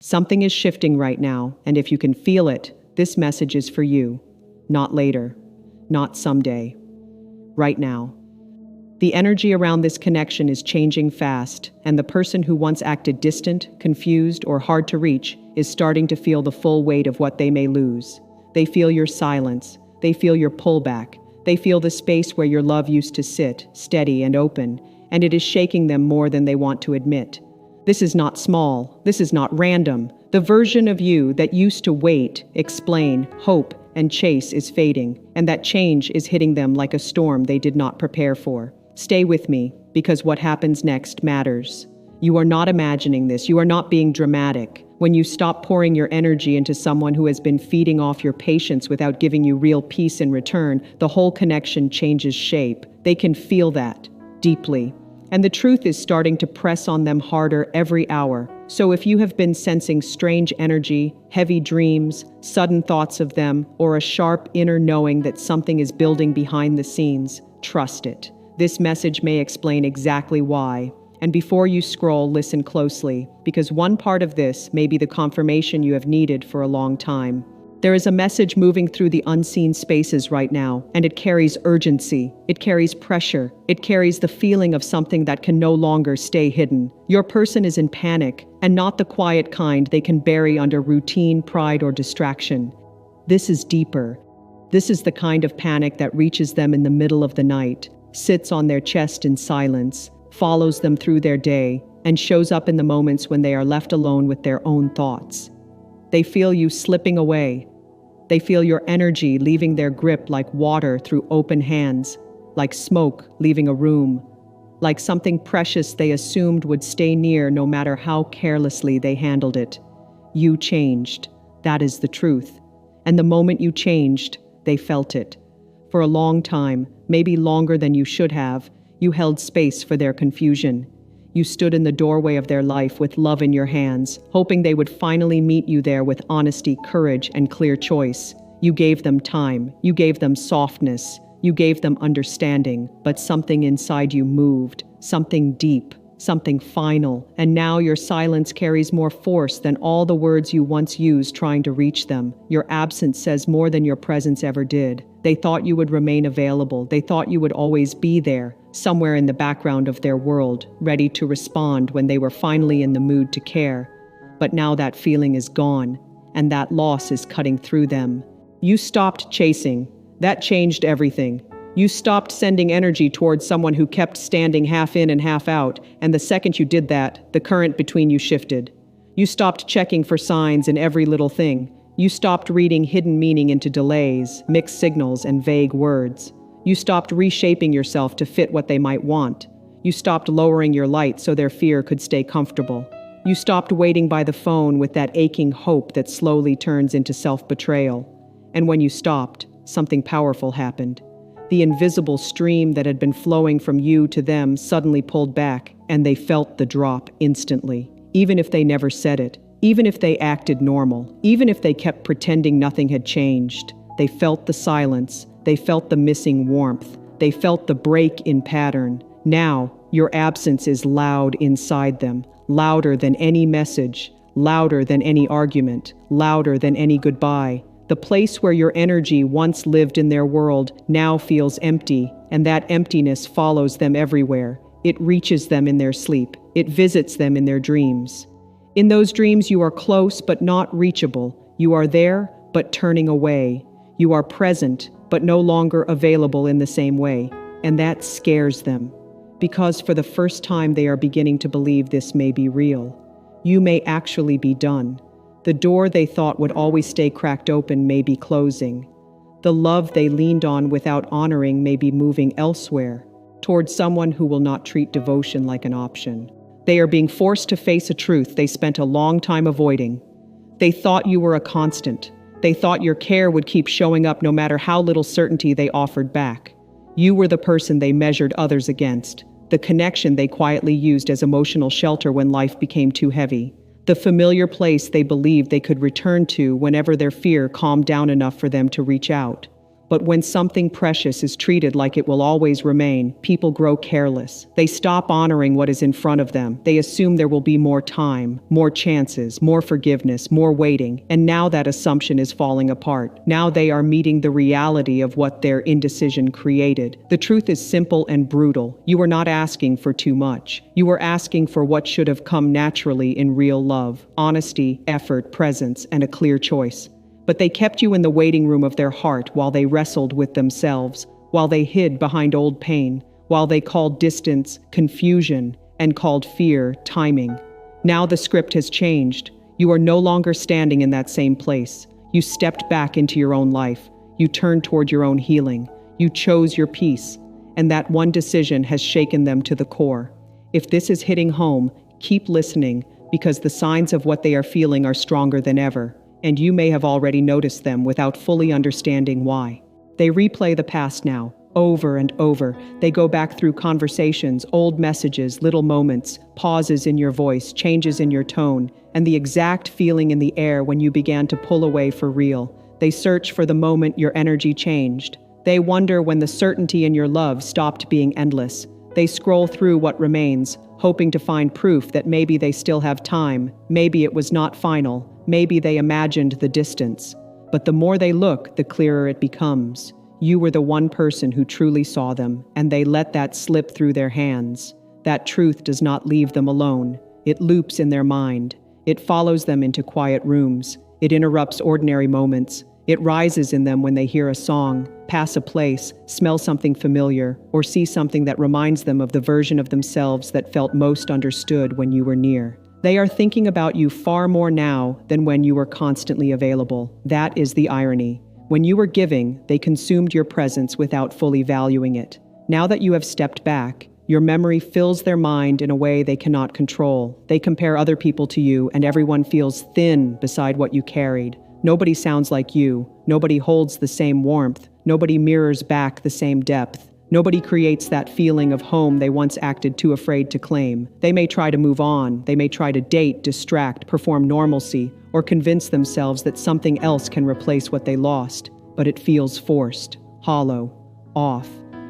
Something is shifting right now, and if you can feel it, this message is for you. Not later. Not someday. Right now. The energy around this connection is changing fast, and the person who once acted distant, confused, or hard to reach is starting to feel the full weight of what they may lose. They feel your silence. They feel your pullback. They feel the space where your love used to sit, steady and open, and it is shaking them more than they want to admit. This is not small. This is not random. The version of you that used to wait, explain, hope, and chase is fading, and that change is hitting them like a storm they did not prepare for. Stay with me, because what happens next matters. You are not imagining this. You are not being dramatic. When you stop pouring your energy into someone who has been feeding off your patience without giving you real peace in return, the whole connection changes shape. They can feel that deeply. And the truth is starting to press on them harder every hour. So if you have been sensing strange energy, heavy dreams, sudden thoughts of them, or a sharp inner knowing that something is building behind the scenes, trust it. This message may explain exactly why. And before you scroll, listen closely, because one part of this may be the confirmation you have needed for a long time. There is a message moving through the unseen spaces right now, and it carries urgency, it carries pressure, it carries the feeling of something that can no longer stay hidden. Your person is in panic, and not the quiet kind they can bury under routine, pride, or distraction. This is deeper. This is the kind of panic that reaches them in the middle of the night, sits on their chest in silence, follows them through their day, and shows up in the moments when they are left alone with their own thoughts. They feel you slipping away. They feel your energy leaving their grip like water through open hands, like smoke leaving a room, like something precious they assumed would stay near no matter how carelessly they handled it. You changed. That is the truth. And the moment you changed, they felt it. For a long time, maybe longer than you should have, you held space for their confusion. You stood in the doorway of their life with love in your hands, hoping they would finally meet you there with honesty, courage, and clear choice. You gave them time. You gave them softness. You gave them understanding. But something inside you moved, something deep, something final. And now your silence carries more force than all the words you once used trying to reach them. Your absence says more than your presence ever did. They thought you would remain available. They thought you would always be there, somewhere in the background of their world, ready to respond when they were finally in the mood to care. But now that feeling is gone, and that loss is cutting through them. You stopped chasing. That changed everything. You stopped sending energy towards someone who kept standing half in and half out, and the second you did that, the current between you shifted. You stopped checking for signs in every little thing. You stopped reading hidden meaning into delays, mixed signals, and vague words. You stopped reshaping yourself to fit what they might want. You stopped lowering your light so their fear could stay comfortable. You stopped waiting by the phone with that aching hope that slowly turns into self-betrayal. And when you stopped, something powerful happened. The invisible stream that had been flowing from you to them suddenly pulled back, and they felt the drop instantly, even if they never said it. Even if they acted normal, even if they kept pretending nothing had changed, they felt the silence, they felt the missing warmth, they felt the break in pattern. Now, your absence is loud inside them, louder than any message, louder than any argument, louder than any goodbye. The place where your energy once lived in their world now feels empty, and that emptiness follows them everywhere. It reaches them in their sleep. It visits them in their dreams. In those dreams, you are close but not reachable. You are there but turning away. You are present but no longer available in the same way. And that scares them, because for the first time they are beginning to believe this may be real. You may actually be done. The door they thought would always stay cracked open may be closing. The love they leaned on without honoring may be moving elsewhere, towards someone who will not treat devotion like an option. They are being forced to face a truth they spent a long time avoiding. They thought you were a constant. They thought your care would keep showing up no matter how little certainty they offered back. You were the person they measured others against, the connection they quietly used as emotional shelter when life became too heavy, the familiar place they believed they could return to whenever their fear calmed down enough for them to reach out. But when something precious is treated like it will always remain, people grow careless. They stop honoring what is in front of them. They assume there will be more time, more chances, more forgiveness, more waiting. And now that assumption is falling apart. Now they are meeting the reality of what their indecision created. The truth is simple and brutal. You are not asking for too much. You are asking for what should have come naturally in real love: honesty, effort, presence, and a clear choice. But they kept you in the waiting room of their heart while they wrestled with themselves, while they hid behind old pain, while they called distance confusion and called fear timing. Now the script has changed. You are no longer standing in that same place. You stepped back into your own life. You turned toward your own healing. You chose your peace. And that one decision has shaken them to the core. If this is hitting home, keep listening, because the signs of what they are feeling are stronger than ever. And you may have already noticed them without fully understanding why. They replay the past now, over and over. They go back through conversations, old messages, little moments, pauses in your voice, changes in your tone, and the exact feeling in the air when you began to pull away for real. They search for the moment your energy changed. They wonder when the certainty in your love stopped being endless. They scroll through what remains, hoping to find proof that maybe they still have time, maybe it was not final, maybe they imagined the distance. But the more they look, the clearer it becomes. You were the one person who truly saw them, and they let that slip through their hands. That truth does not leave them alone. It loops in their mind. It follows them into quiet rooms. It interrupts ordinary moments. It rises in them when they hear a song, pass a place, smell something familiar, or see something that reminds them of the version of themselves that felt most understood when you were near. They are thinking about you far more now than when you were constantly available. That is the irony. When you were giving, they consumed your presence without fully valuing it. Now that you have stepped back, your memory fills their mind in a way they cannot control. They compare other people to you, and everyone feels thin beside what you carried. Nobody sounds like you. Nobody holds the same warmth. Nobody mirrors back the same depth. Nobody creates that feeling of home they once acted too afraid to claim. They may try to move on. They may try to date, distract, perform normalcy, or convince themselves that something else can replace what they lost. But it feels forced, hollow, off.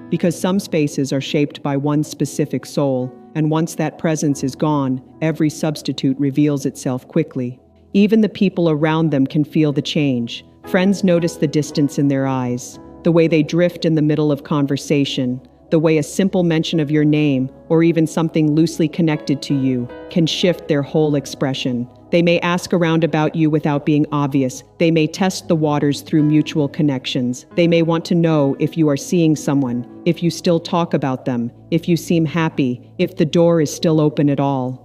Because some spaces are shaped by one specific soul, and once that presence is gone, every substitute reveals itself quickly. Even the people around them can feel the change. Friends notice the distance in their eyes, the way they drift in the middle of conversation, the way a simple mention of your name, or even something loosely connected to you, can shift their whole expression. They may ask around about you without being obvious. They may test the waters through mutual connections. They may want to know if you are seeing someone, if you still talk about them, if you seem happy, if the door is still open at all.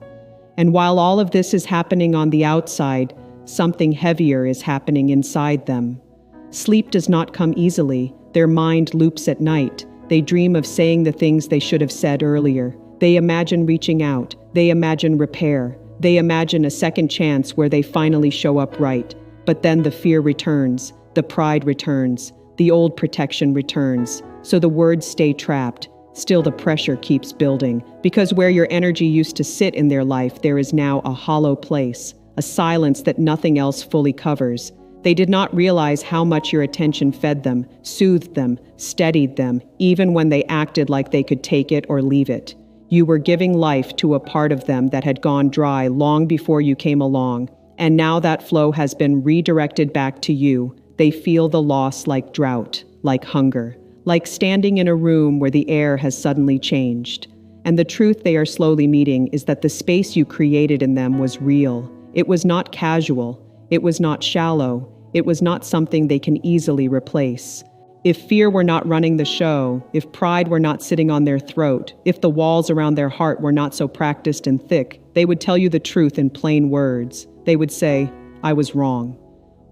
And while all of this is happening on the outside, something heavier is happening inside them. Sleep does not come easily. Their mind loops at night. They dream of saying the things they should have said earlier. They imagine reaching out. They imagine repair. They imagine a second chance where they finally show up right. But then the fear returns. The pride returns. The old protection returns. So the words stay trapped. Still, the pressure keeps building, because where your energy used to sit in their life, there is now a hollow place, a silence that nothing else fully covers. They did not realize how much your attention fed them, soothed them, steadied them, even when they acted like they could take it or leave it. You were giving life to a part of them that had gone dry long before you came along, and now that flow has been redirected back to you. They feel the loss like drought, like hunger, like standing in a room where the air has suddenly changed. And the truth they are slowly meeting is that the space you created in them was real. It was not casual. It was not shallow. It was not something they can easily replace. If fear were not running the show, if pride were not sitting on their throat, if the walls around their heart were not so practiced and thick, they would tell you the truth in plain words. They would say, "I was wrong.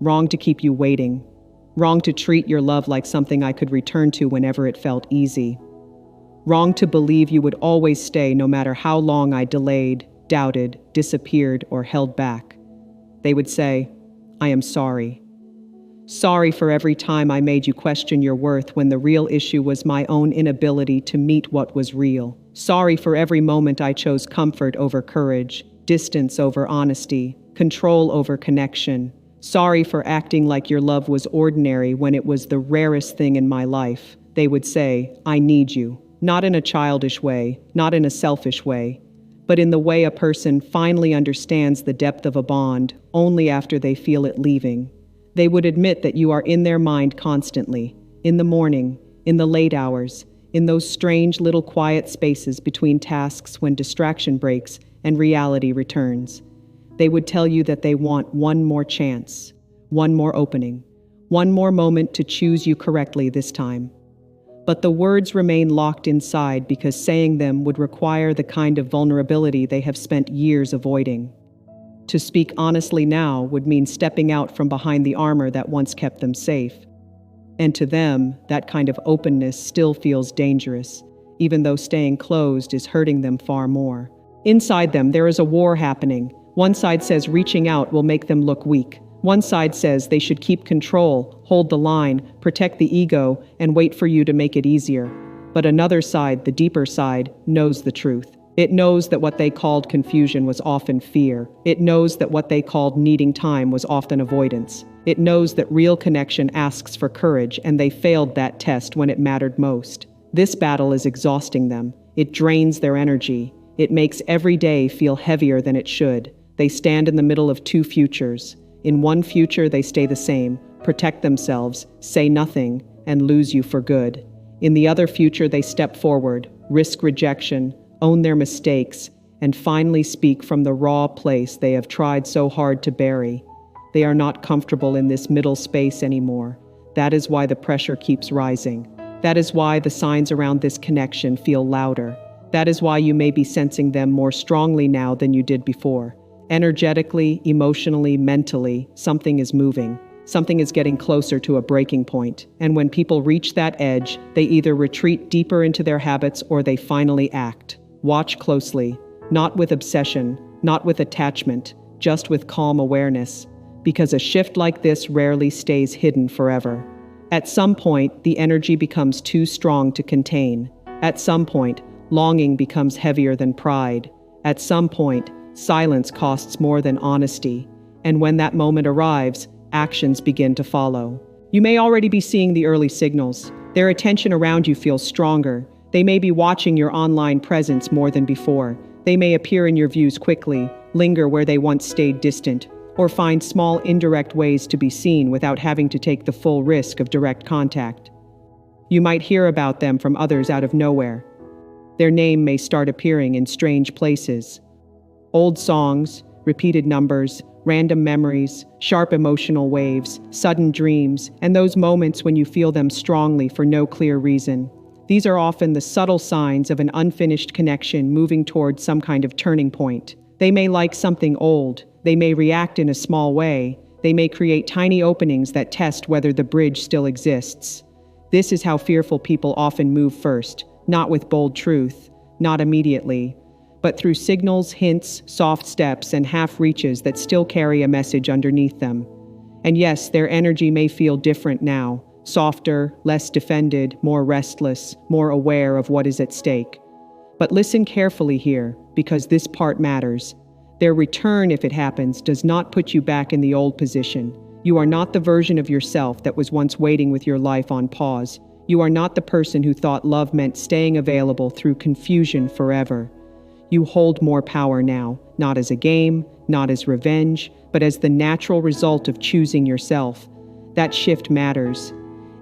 Wrong to keep you waiting. Wrong to treat your love like something I could return to whenever it felt easy. Wrong to believe you would always stay no matter how long I delayed, doubted, disappeared, or held back." They would say, "I am sorry. Sorry for every time I made you question your worth when the real issue was my own inability to meet what was real. Sorry for every moment I chose comfort over courage, distance over honesty, control over connection. Sorry for acting like your love was ordinary when it was the rarest thing in my life. They would say, I need you. Not in a childish way, not in a selfish way, but in the way a person finally understands the depth of a bond only after they feel it leaving. They would admit that you are in their mind constantly, in the morning, in the late hours, in those strange little quiet spaces between tasks when distraction breaks and reality returns. They would tell you that they want one more chance, one more opening, one more moment to choose you correctly this time. But the words remain locked inside because saying them would require the kind of vulnerability they have spent years avoiding. To speak honestly now would mean stepping out from behind the armor that once kept them safe. And to them, that kind of openness still feels dangerous, even though staying closed is hurting them far more. Inside them, there is a war happening. One side says reaching out will make them look weak. One side says they should keep control, hold the line, protect the ego, and wait for you to make it easier. But another side, the deeper side, knows the truth. It knows that what they called confusion was often fear. It knows that what they called needing time was often avoidance. It knows that real connection asks for courage, and they failed that test when it mattered most. This battle is exhausting them. It drains their energy. It makes every day feel heavier than it should. They stand in the middle of two futures. In one future, they stay the same, protect themselves, say nothing, and lose you for good. In the other future, they step forward, risk rejection, own their mistakes, and finally speak from the raw place they have tried so hard to bury. They are not comfortable in this middle space anymore. That is why the pressure keeps rising. That is why the signs around this connection feel louder. That is why you may be sensing them more strongly now than you did before. Energetically, emotionally, mentally, something is moving. Something is getting closer to a breaking point. And when people reach that edge, they either retreat deeper into their habits or they finally act. Watch closely, not with obsession, not with attachment, just with calm awareness. Because a shift like this rarely stays hidden forever. At some point, the energy becomes too strong to contain. At some point, longing becomes heavier than pride. At some point, silence costs more than honesty, and when that moment arrives, actions begin to follow. You may already be seeing the early signals. Their attention around you feels stronger. They may be watching your online presence more than before. They may appear in your views quickly, linger where they once stayed distant, or find small indirect ways to be seen without having to take the full risk of direct contact. You might hear about them from others out of nowhere. Their name may start appearing in strange places. Old songs, repeated numbers, random memories, sharp emotional waves, sudden dreams, and those moments when you feel them strongly for no clear reason. These are often the subtle signs of an unfinished connection moving toward some kind of turning point. They may like something old. They may react in a small way. They may create tiny openings that test whether the bridge still exists. This is how fearful people often move first, not with bold truth, not immediately, but through signals, hints, soft steps, and half-reaches that still carry a message underneath them. And yes, their energy may feel different now, softer, less defended, more restless, more aware of what is at stake. But listen carefully here, because this part matters. Their return, if it happens, does not put you back in the old position. You are not the version of yourself that was once waiting with your life on pause. You are not the person who thought love meant staying available through confusion forever. You hold more power now, not as a game, not as revenge, but as the natural result of choosing yourself. That shift matters.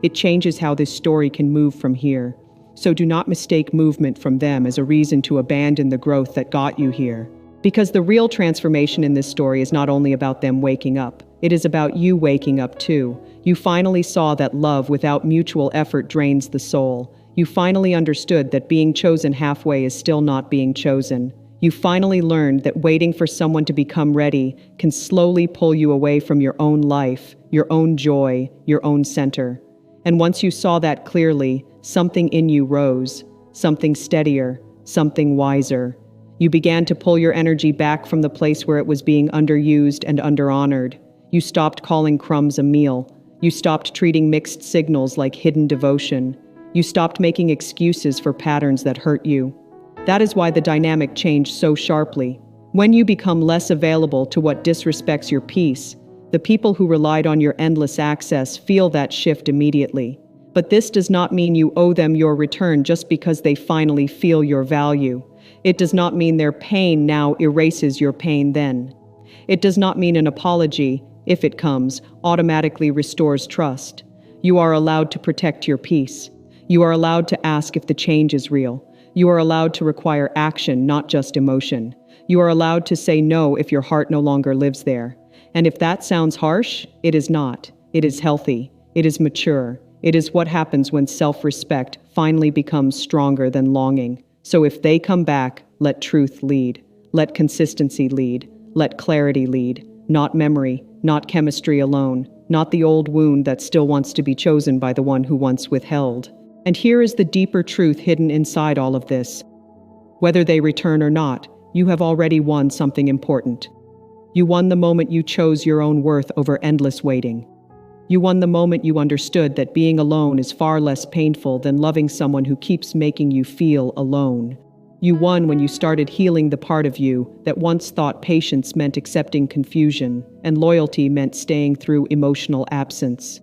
It changes how this story can move from here. So do not mistake movement from them as a reason to abandon the growth that got you here. Because the real transformation in this story is not only about them waking up, it is about you waking up too. You finally saw that love without mutual effort drains the soul. You finally understood that being chosen halfway is still not being chosen. You finally learned that waiting for someone to become ready can slowly pull you away from your own life, your own joy, your own center. And once you saw that clearly, something in you rose, something steadier, something wiser. You began to pull your energy back from the place where it was being underused and under-honored. You stopped calling crumbs a meal. You stopped treating mixed signals like hidden devotion. You stopped making excuses for patterns that hurt you. That is why the dynamic changed so sharply. When you become less available to what disrespects your peace, The people who relied on your endless access feel that shift immediately. But this does not mean you owe them your return just because they finally feel your value. It does not mean their pain now erases your pain then. It does not mean an apology, if it comes, automatically restores trust. You are allowed to protect your peace. You are allowed to ask if the change is real. You are allowed to require action, not just emotion. You are allowed to say no if your heart no longer lives there. And if that sounds harsh, it is not. It is healthy. It is mature. It is what happens when self-respect finally becomes stronger than longing. So if they come back, let truth lead. Let consistency lead. Let clarity lead. Not memory, not chemistry alone, not the old wound that still wants to be chosen by the one who once withheld. And here is the deeper truth hidden inside all of this. Whether they return or not, you have already won something important. You won the moment you chose your own worth over endless waiting. You won the moment you understood that being alone is far less painful than loving someone who keeps making you feel alone. You won when you started healing the part of you that once thought patience meant accepting confusion and loyalty meant staying through emotional absence.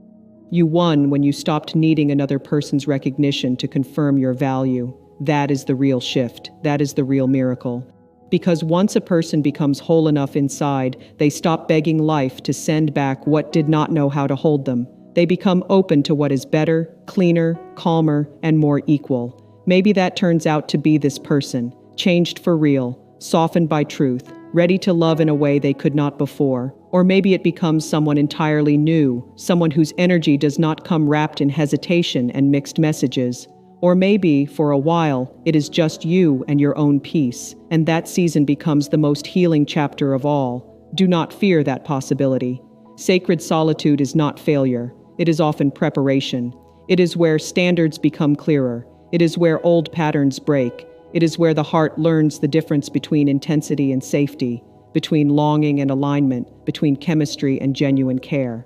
You won when you stopped needing another person's recognition to confirm your value. That is the real shift. That is the real miracle. Because once a person becomes whole enough inside, they stop begging life to send back what did not know how to hold them. They become open to what is better, cleaner, calmer, and more equal. Maybe that turns out to be this person, changed for real, softened by truth, ready to love in a way they could not before. Or maybe it becomes someone entirely new, someone whose energy does not come wrapped in hesitation and mixed messages. Or maybe, for a while, it is just you and your own peace, and that season becomes the most healing chapter of all. Do not fear that possibility. Sacred solitude is not failure. It is often preparation. It is where standards become clearer. It is where old patterns break. It is where the heart learns the difference between intensity and safety, between longing and alignment, between chemistry and genuine care.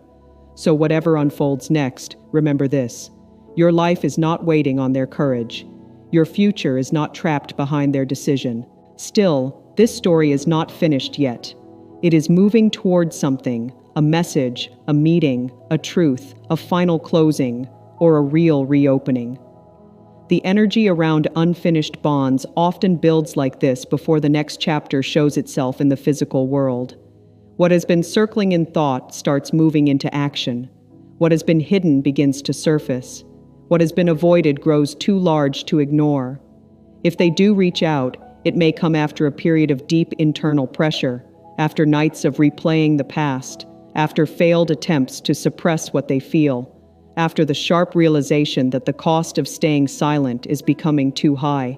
So whatever unfolds next, remember this. Your life is not waiting on their courage. Your future is not trapped behind their decision. Still, this story is not finished yet. It is moving towards something, a message, a meeting, a truth, a final closing, or a real reopening. The energy around unfinished bonds often builds like this before the next chapter shows itself in the physical world. What has been circling in thought starts moving into action. What has been hidden begins to surface. What has been avoided grows too large to ignore. If they do reach out, it may come after a period of deep internal pressure, after nights of replaying the past, after failed attempts to suppress what they feel, after the sharp realization that the cost of staying silent is becoming too high.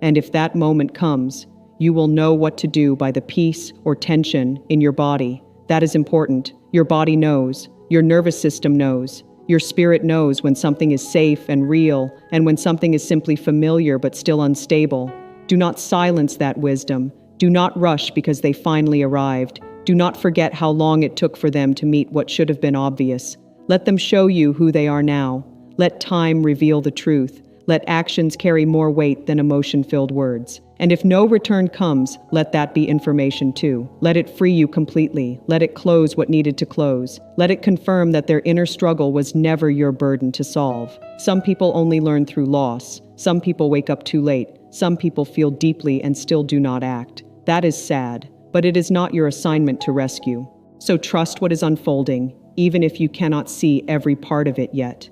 And if that moment comes, you will know what to do by the peace or tension in your body. That is important. Your body knows. Your nervous system knows. Your spirit knows when something is safe and real, and when something is simply familiar but still unstable. Do not silence that wisdom. Do not rush because they finally arrived. Do not forget how long it took for them to meet what should have been obvious. Let them show you who they are now. Let time reveal the truth. Let actions carry more weight than emotion-filled words. And if no return comes, let that be information too. Let it free you completely. Let it close what needed to close. Let it confirm that their inner struggle was never your burden to solve. Some people only learn through loss. Some people wake up too late. Some people feel deeply and still do not act. That is sad, but it is not your assignment to rescue. So trust what is unfolding, even if you cannot see every part of it yet.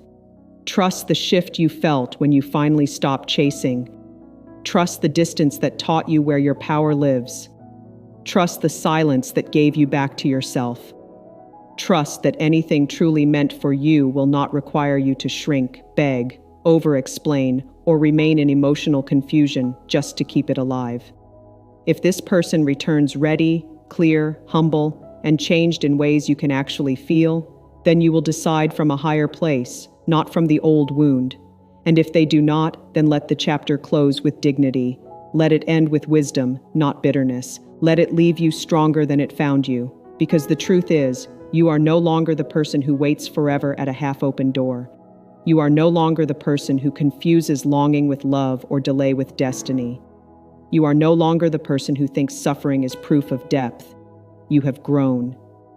Trust the shift you felt when you finally stopped chasing. Trust the distance that taught you where your power lives. Trust the silence that gave you back to yourself. Trust that anything truly meant for you will not require you to shrink, beg, over-explain, or remain in emotional confusion just to keep it alive. If this person returns ready, clear, humble, and changed in ways you can actually feel, then you will decide from a higher place, not from the old wound. And if they do not, then let the chapter close with dignity. Let it end with wisdom, not bitterness. Let it leave you stronger than it found you. Because the truth is, you are no longer the person who waits forever at a half-open door. You are no longer the person who confuses longing with love or delay with destiny. You are no longer the person who thinks suffering is proof of depth. You have grown.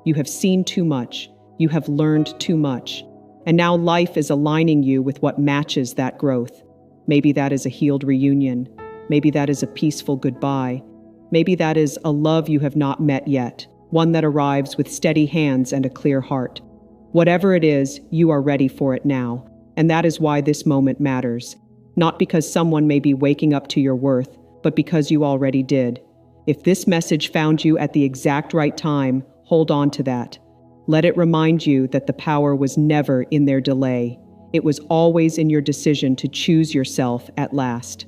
You have seen too much. You have learned too much. And now life is aligning you with what matches that growth. Maybe that is a healed reunion. Maybe that is a peaceful goodbye. Maybe that is a love you have not met yet, one that arrives with steady hands and a clear heart. Whatever it is, you are ready for it now. And that is why this moment matters. Not because someone may be waking up to your worth, but because you already did. If this message found you at the exact right time, hold on to that. Let it remind you that the power was never in their delay. It was always in your decision to choose yourself at last.